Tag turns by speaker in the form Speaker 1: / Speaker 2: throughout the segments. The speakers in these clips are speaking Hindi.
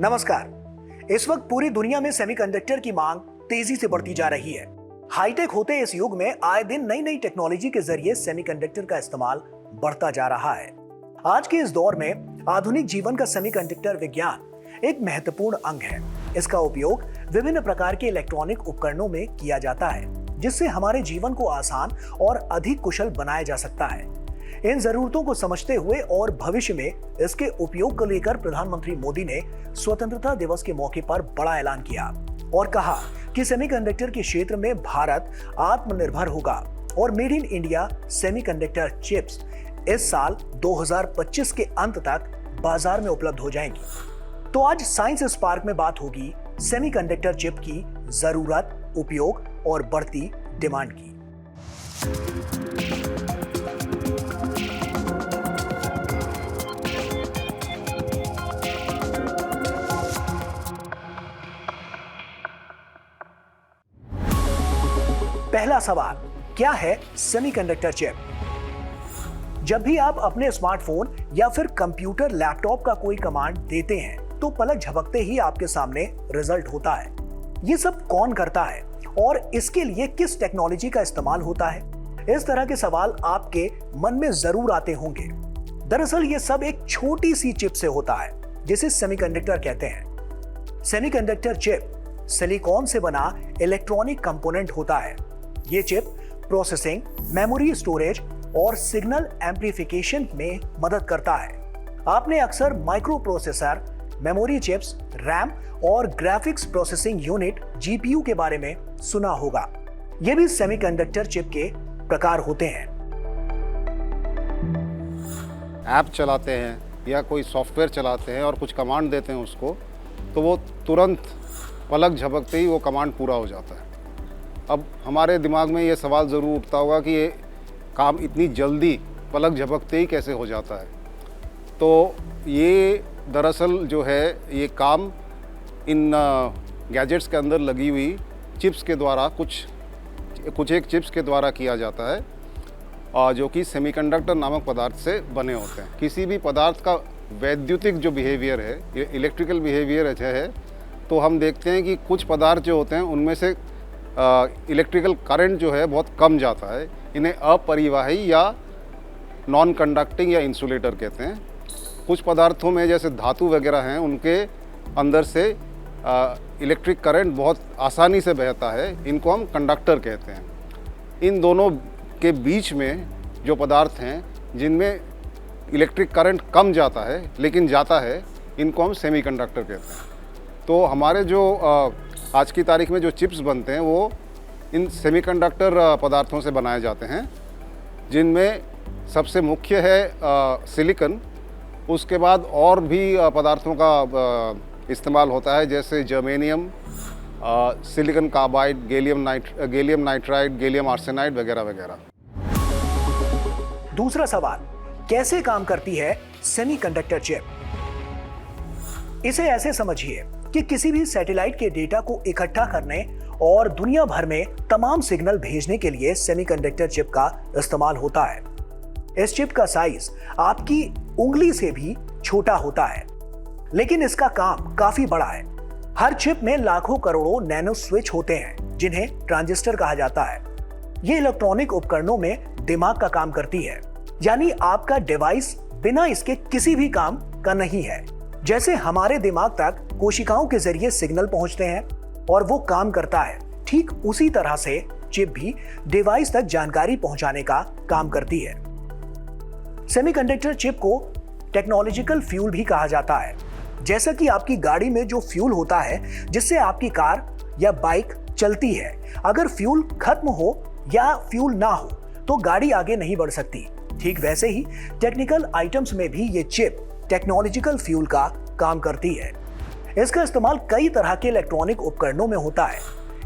Speaker 1: नमस्कार। इस वक्त पूरी दुनिया में सेमीकंडक्टर की मांग तेजी से बढ़ती जा रही है। हाईटेक होते इस युग में आए दिन नई नई टेक्नोलॉजी के जरिए सेमीकंडक्टर का इस्तेमाल बढ़ता जा रहा है। आज के इस दौर में आधुनिक जीवन का सेमीकंडक्टर विज्ञान एक महत्वपूर्ण अंग है। इसका उपयोग विभिन्न प्रकार के इलेक्ट्रॉनिक उपकरणों में किया जाता है, जिससे हमारे जीवन को आसान और अधिक कुशल बनाया जा सकता है। इन जरूरतों को समझते हुए और भविष्य में इसके उपयोग को लेकर प्रधानमंत्री मोदी ने स्वतंत्रता दिवस के मौके पर बड़ा ऐलान किया और कहा कि सेमीकंडक्टर के क्षेत्र में भारत आत्मनिर्भर होगा और made in India semiconductor chips इस साल 2025 के अंत तक बाजार में उपलब्ध हो जाएंगी। तो आज साइंस स्पार्क में बात होगी सेमीकंडक्टर चिप की जरूरत, उपयोग और बढ़ती डिमांड की। पहला सवाल, क्या है सेमीकंडक्टर चिप? जब भी आप अपने स्मार्टफोन या फिर कंप्यूटर, लैपटॉप का कोई कमांड देते हैं तो पलक झपकते ही आपके सामने रिजल्ट होता है। ये सब कौन करता है और इसके लिए किस टेक्नोलॉजी का इस्तेमाल होता है? इस तरह के सवाल आपके मन में जरूर आते होंगे। दरअसल ये सब एक छोटी सी चिप से होता है जिसे सेमीकंडक्टर कहते हैं। सेमीकंडक्टर चिप सिलिकॉन से बना इलेक्ट्रॉनिक कंपोनेंट होता है। ये चिप प्रोसेसिंग, मेमोरी स्टोरेज और सिग्नल एम्प्लीफिकेशन में मदद करता है। आपने अक्सर micro processor, memory chips, RAM और ग्राफिक्स प्रोसेसिंग यूनिट जीपीयू के बारे में सुना होगा। ये भी सेमीकंडक्टर चिप के प्रकार होते हैं।
Speaker 2: ऐप चलाते हैं या कोई सॉफ्टवेयर चलाते हैं और कुछ कमांड देते हैं उसको, तो वो तुरंत पलक झपकते ही वो कमांड पूरा हो जाता है। अब हमारे दिमाग में ये सवाल ज़रूर उठता होगा कि ये काम इतनी जल्दी पलक झपकते ही कैसे हो जाता है। तो ये दरअसल जो है ये काम इन गैजेट्स के अंदर लगी हुई चिप्स के द्वारा कुछ एक चिप्स के द्वारा किया जाता है, जो कि सेमीकंडक्टर नामक पदार्थ से बने होते हैं। किसी भी पदार्थ का वैद्युतिक जो बिहेवियर है, ये इलेक्ट्रिकल बिहेवियर है, तो हम देखते हैं कि कुछ पदार्थ जो होते हैं उनमें से इलेक्ट्रिकल करंट जो है बहुत कम जाता है। इन्हें अपरिवाही या नॉन कंडक्टिंग या इंसुलेटर कहते हैं। कुछ पदार्थों में जैसे धातु वगैरह हैं, उनके अंदर से इलेक्ट्रिक करंट बहुत आसानी से बहता है, इनको हम कंडक्टर कहते हैं। इन दोनों के बीच में जो पदार्थ हैं जिनमें इलेक्ट्रिक करंट कम जाता है लेकिन जाता है, इनको हम सेमीकंडक्टर कहते हैं। तो हमारे जो आज की तारीख में जो चिप्स बनते हैं वो इन सेमीकंडक्टर पदार्थों से बनाए जाते हैं, जिनमें सबसे मुख्य है सिलिकॉन। उसके बाद और भी पदार्थों का इस्तेमाल होता है, जैसे germanium, silicon carbide, gallium nitride, gallium arsenide वगैरह वगैरह।
Speaker 1: दूसरा सवाल, कैसे काम करती है सेमीकंडक्टर चिप? इसे ऐसे समझिए कि किसी भी सैटेलाइट के डेटा को इकट्ठा करने और दुनिया भर में तमाम सिग्नल भेजने के लिए सेमीकंडक्टर चिप का इस्तेमाल होता है। इस चिप का साइज आपकी उंगली से भी छोटा होता है, लेकिन इसका काम काफी बड़ा है। हर चिप में लाखों करोड़ों नैनो स्विच होते हैं, जिन्हें ट्रांजिस्टर कहा जाता है। ये इलेक्ट्रॉनिक उपकरणों में दिमाग का काम करती है, यानी आपका डिवाइस बिना इसके किसी भी काम का नहीं है। जैसे हमारे दिमाग तक कोशिकाओं के जरिए सिग्नल पहुंचते हैं और वो काम करता है, ठीक उसी तरह से चिप भी डिवाइस तक जानकारी पहुंचाने का काम करती है। सेमीकंडक्टर चिप को टेक्नोलॉजिकल फ्यूल भी कहा जाता है। जैसा कि आपकी गाड़ी में जो फ्यूल होता है जिससे आपकी कार या बाइक चलती है, अगर फ्यूल खत्म हो या फ्यूल ना हो तो गाड़ी आगे नहीं बढ़ सकती। ठीक वैसे ही टेक्निकल आइटम्स में भी ये चिप टेक्नोलॉजिकल फ्यूल का काम करती है। इसका इस्तेमाल कई तरह के इलेक्ट्रॉनिक उपकरणों में होता है।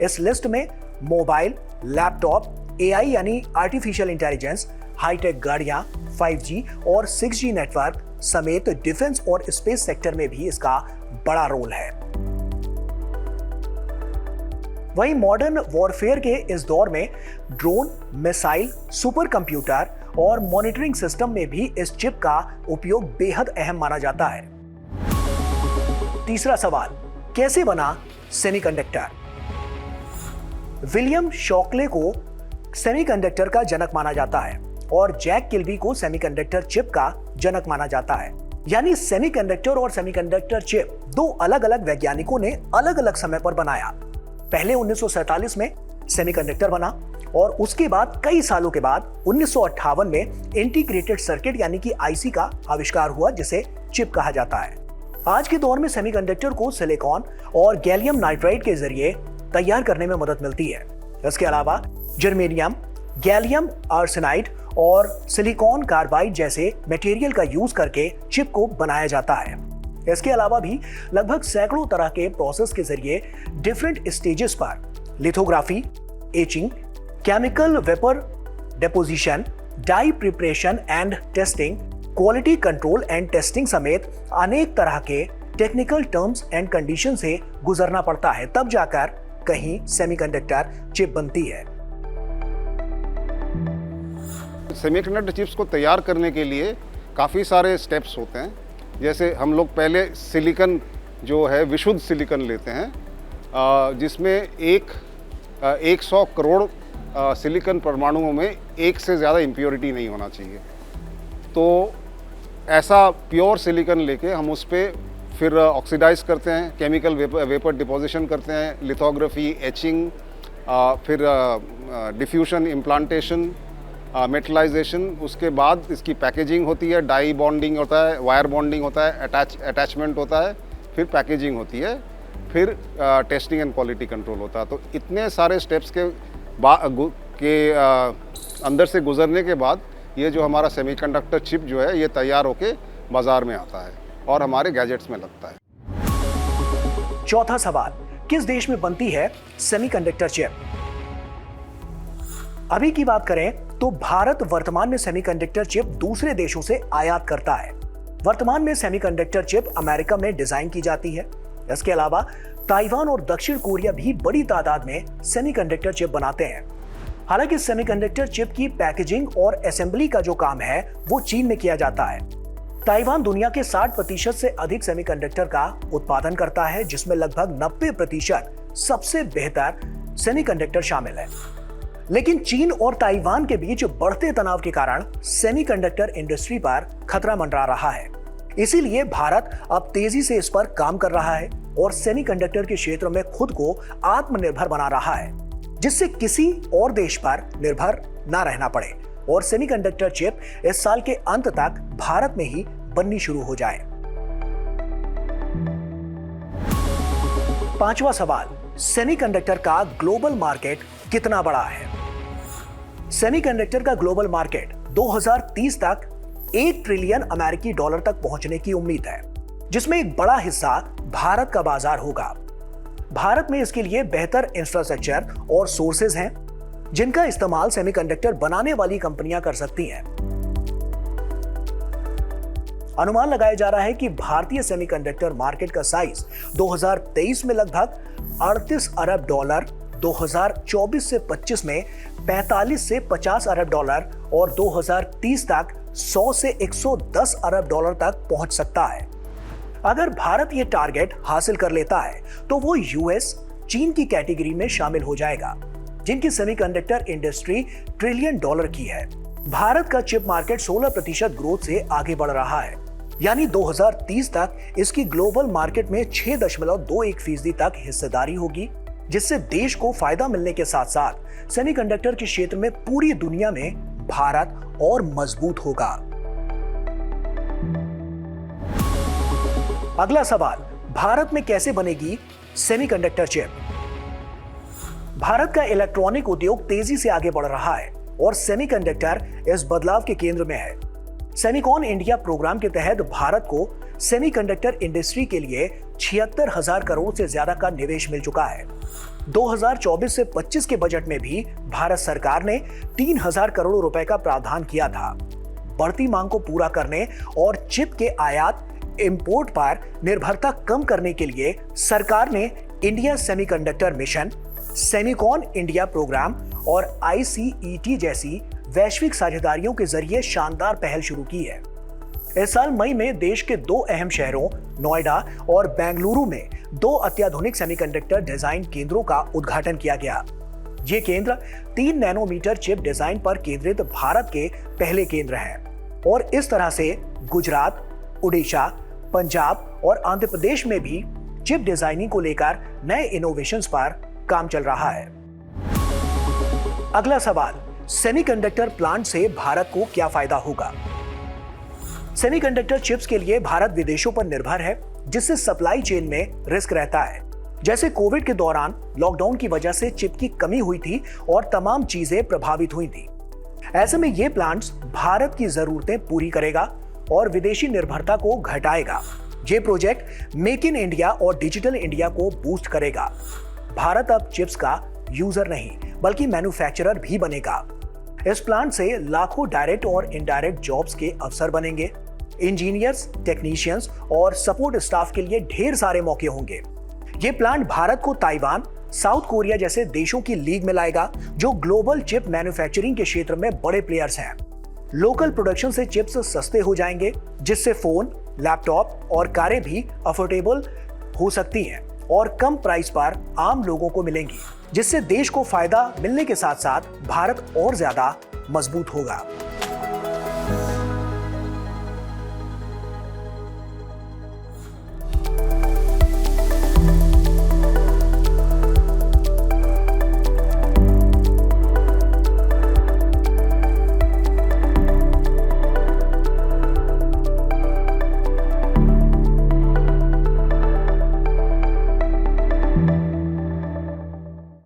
Speaker 1: इस लिस्ट में मोबाइल, लैपटॉप, एआई यानी आर्टिफिशियल इंटेलिजेंस, हाईटेक गाड़ियां, 5G और 6G नेटवर्क समेत डिफेंस और स्पेस सेक्टर में भी इसका बड़ा रोल है। वहीं मॉडर्न वॉरफेयर के इस दौर में ड्रोन, मिसाइल, सुपर कंप्यूटर और मॉनिटरिंग सिस्टम में भी इस चिप का उपयोग बेहद अहम माना जाता है। तीसरा सवाल, कैसे बना सेमीकंडक्टर? विलियम शॉकले को सेमीकंडक्टर का जनक माना जाता है और जैक किल्बी को सेमीकंडक्टर चिप का जनक माना जाता है। यानी सेमीकंडक्टर और सेमीकंडक्टर चिप दो अलग अलग वैज्ञानिकों ने अलग अलग समय पर बनाया। पहले 1947 में सेमीकंडक्टर बना और उसके बाद कई सालों के बाद 1958 में इंटीग्रेटेड सर्किट यानी कि आईसी का आविष्कार हुआ, जिसे चिप कहा जाता है। आज के दौर में सेमीकंडक्टर को सिलिकॉन और गैलियम नाइट्राइड के जरिए तैयार करने में मदद मिलती है। इसके अलावा जर्मेनियम, गैलियम आर्सेनाइड और सिलिकॉन कार्बाइड जैसे मटेरियल का यूज करके चिप को बनाया जाता है। इसके अलावा भी लगभग सैकड़ों तरह के प्रोसेस के जरिए डिफरेंट स्टेजेस पर lithography, etching, chemical vapour deposition, die preparation and testing, quality control and testing समेत अनेक तरह के टेक्निकल टर्म्स एंड कंडीशन से गुजरना पड़ता है, तब जाकर कहीं सेमीकंडक्टर चिप बनती है।
Speaker 2: सेमीकंडक्टर चिप्स को तैयार करने के लिए काफ़ी सारे स्टेप्स होते हैं। जैसे हम लोग पहले सिलिकन जो है विशुद्ध सिलिकन लेते हैं, जिसमें 100 करोड़ सिलिकन परमाणुओं में एक से ज़्यादा इम्प्योरिटी नहीं होना चाहिए। तो ऐसा प्योर सिलिकन लेके हम उस पर फिर ऑक्सीडाइज करते हैं, केमिकल वेपर डिपोजिशन करते हैं, लिथोग्राफी, एचिंग, फिर डिफ्यूशन, इम्प्लांटेशन, मेटलाइजेशन। उसके बाद इसकी पैकेजिंग होती है, डाई बॉन्डिंग होता है, वायर बॉन्डिंग होता है, अटैचमेंट होता है, फिर पैकेजिंग होती है, फिर टेस्टिंग एंड क्वालिटी कंट्रोल होता है। तो इतने सारे स्टेप्स के अंदर से गुजरने के बाद ये जो हमारा सेमीकंडक्टर चिप जो है ये तैयार होके बाजार में आता है और हमारे गैजेट्स में लगता है।
Speaker 1: चौथा सवाल, किस देश में बनती है सेमीकंडक्टर चिप? अभी की बात करें तो भारत वर्तमान में सेमीकंडक्टर चिप दूसरे देशों से आयात करता है। वर्तमान में सेमीकंडक्टर चिप अमेरिका में डिजाइन की जाती है। इसके अलावा ताइवान और दक्षिण कोरिया भी बड़ी तादाद में सेमीकंडक्टर चिप बनाते हैं। हालांकि सेमीकंडक्टर चिप की पैकेजिंग और असेंबली का जो काम है वो चीन में किया जाता है। ताइवान दुनिया के 60% से अधिक सेमीकंडक्टर का उत्पादन करता है, जिसमें लगभग 90% सबसे बेहतर सेमीकंडक्टर शामिल है। लेकिन चीन और ताइवान के बीच बढ़ते तनाव के कारण सेमीकंडक्टर इंडस्ट्री पर खतरा मंडरा रहा है। इसीलिए भारत अब तेजी से इस पर काम कर रहा है और सेमीकंडक्टर के क्षेत्र में खुद को आत्मनिर्भर बना रहा है, जिससे किसी और देश पर निर्भर न रहना पड़े और सेमीकंडक्टर चिप इस साल के अंत तक भारत में ही बननी शुरू हो जाए। पांचवा सवाल, सेमीकंडक्टर का ग्लोबल मार्केट कितना बड़ा है? सेमीकंडक्टर का ग्लोबल मार्केट 2030 तक 1 ट्रिलियन अमेरिकी डॉलर तक पहुंचने की उम्मीद है, जिसमें एक बड़ा हिस्सा भारत का बाजार होगा। भारत में इसके लिए बेहतर इंफ्रास्ट्रक्चर और सोर्सेज हैं, जिनका इस्तेमाल सेमीकंडक्टर बनाने वाली कंपनियां कर सकती हैं। अनुमान लगाया जा रहा है कि भारतीय सेमीकंडक्टर मार्केट का साइज 2023 में लगभग 38 अरब डॉलर, 2024 से 25 में 45 से 50 अरब डॉलर और 2030 तक 100 से 110 अरब डॉलर तक पहुंच सकता है। अगर भारत ये टारगेट हासिल कर लेता है तो वो यूएस, चीन की कैटेगरी में शामिल हो जाएगा, जिनकी सेमीकंडक्टर इंडस्ट्री ट्रिलियन डॉलर की है। भारत का चिप मार्केट 16% ग्रोथ से आगे बढ़ रहा है, यानी 2030 तक इसकी ग्लोबल मार्केट में 6.21% तक हिस्सेदारी होगी, जिससे देश को फायदा मिलने के साथ साथ सेमीकंडक्टर के क्षेत्र में पूरी दुनिया में भारत और मजबूत होगा। अगला सवाल, भारत में कैसे बनेगी सेमीकंडक्टर चिप? भारत का इलेक्ट्रॉनिक उद्योग तेजी से आगे बढ़ रहा है और सेमीकंडक्टर इस बदलाव के केंद्र में है। सेमीकॉन इंडिया प्रोग्राम के तहत भारत को सेमीकंडक्टर इंडस्ट्री के लिए 76,000 करोड़ से ज्यादा का निवेश मिल चुका है। 2024 से 25 के बजट में भी भारत सरकार ने 3,000 करोड़ रुपए का प्रावधान किया था। बढ़ती मांग को पूरा करने और चिप के आयात इंपोर्ट पर निर्भरता कम करने के लिए सरकार ने India semiconductor mission, semicon India programme और ICET जैसी वैश्विक साझेदारियों के जरिए शानदार पहल शुरू की है। इस साल मई में देश के 2 अहम शहरों नोएडा और बेंगलुरु में 2 अत्याधुनिक सेमीकंडक्टर डिजाइन केंद्रों का उद्घाटन किया गया। ये केंद्र 3 नैनोमीटर चिप डिजाइन पर केंद्रित भारत के पहले केंद्र हैं और इस तरह से गुजरात, उड़ीसा, पंजाब और आंध्र प्रदेश में भी चिप डिजाइनिंग को लेकर नए इनोवेशंस पर काम चल रहा है। अगला सवाल, सेमीकंडक्टर प्लांट से भारत को क्या फायदा होगा? सेमीकंडक्टर चिप्स के लिए भारत विदेशों पर निर्भर है, जिससे सप्लाई चेन में रिस्क रहता है। जैसे कोविड के दौरान लॉकडाउन की वजह से चिप की कमी हुई थी और तमाम चीजें प्रभावित हुई थी। ऐसे में ये प्लांट्स भारत की जरूरतें पूरी करेगा और विदेशी निर्भरता को घटाएगा। ये प्रोजेक्ट मेक इन इंडिया और डिजिटल इंडिया को बूस्ट करेगा। भारत अब चिप्स का यूजर नहीं बल्कि मैन्युफैक्चरर भी बनेगा। इस प्लांट से लाखों डायरेक्ट और इनडायरेक्ट जॉब्स के अवसर बनेंगे। इंजीनियर्स, टेक्नीशियंस और सपोर्ट स्टाफ के लिए ढेर सारे मौके होंगे। ये प्लांट भारत को ताइवान, साउथ कोरिया जैसे देशों की लीग में लाएगा, जो ग्लोबल चिप मैन्युफैक्चरिंग के क्षेत्र में बड़े प्लेयर्स हैं। लोकल प्रोडक्शन से चिप्स सस्ते हो जाएंगे, जिससे फोन, लैपटॉप और कारें भी अफोर्डेबल हो सकती हैं और कम प्राइस पर आम लोगों को मिलेंगी, जिससे देश को फायदा मिलने के साथ साथ भारत और ज्यादा मजबूत होगा।